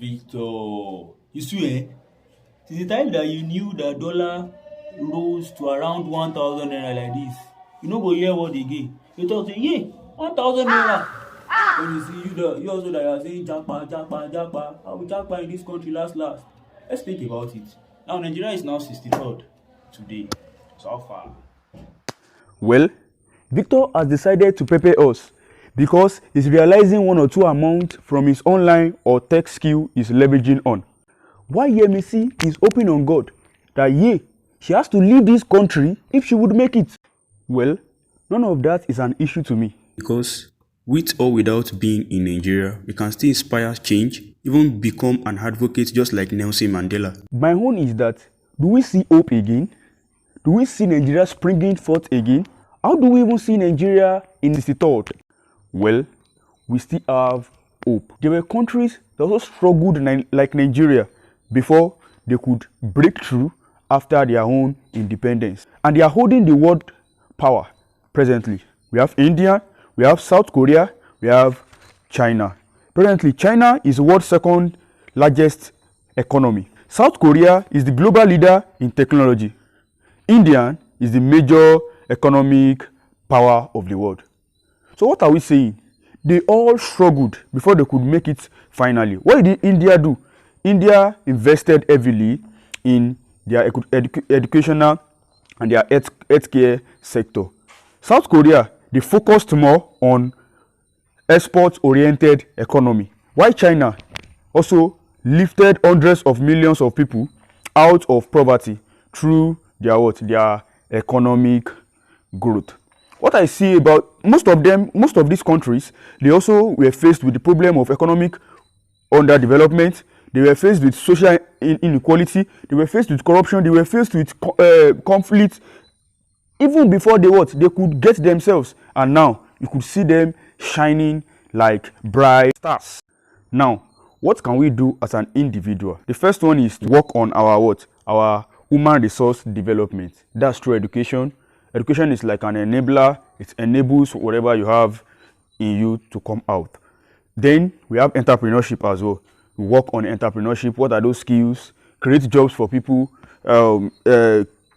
Victor, you see, since the time that you knew that dollar rose to around 1,000 naira like this, you no go hear word again. You talk say, yeah, 1,000 naira. When you see you also that you are saying japa, japa, japa. How we japa in this country last. Let's think about it. Now Nigeria is now 63rd today. So far. Well, Victor has decided to prepare us because he's realizing one or two amount from his online or tech skill he's leveraging on. Why Yemisi is hoping on God that she has to leave this country if she would make it. Well, none of that is an issue to me. Because with or without being in Nigeria, we can still inspire change, even become an advocate just like Nelson Mandela. My own is that, do we see hope again? Do we see Nigeria springing forth again? How do we even see Nigeria in the 63rd? Well, we still have hope. There were countries that also struggled like Nigeria before they could break through after their own independence. And they are holding the world power presently. We have India, we have South Korea, we have China. Presently, China is the world's second largest economy. South Korea is the global leader in technology. India is the major economic power of the world. So what are we saying? They all struggled before they could make it finally. What did India do? India invested heavily in their educational and their healthcare sector. South Korea, they focused more on export-oriented economy. While China also lifted hundreds of millions of people out of poverty through their economic growth. What I see about most of these countries, they also were faced with the problem of economic underdevelopment. They were faced with social inequality. They were faced with corruption. They were faced with conflict. Even before they could get themselves, and now you could see them shining like bright stars. Now, what can we do as an individual? The first one is to work on our human resource development. That's through education. Education is like an enabler. It enables whatever you have in you to come out. Then we have entrepreneurship as well. We work on entrepreneurship. What are those skills? Create jobs for people,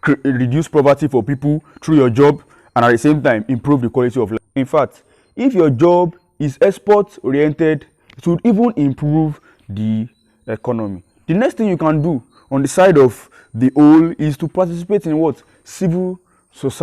reduce poverty for people through your job, and at the same time improve the quality of life. In fact, if your job is export oriented, it would even improve the economy. The next thing you can do on the side of the whole is to participate in what? Civil society.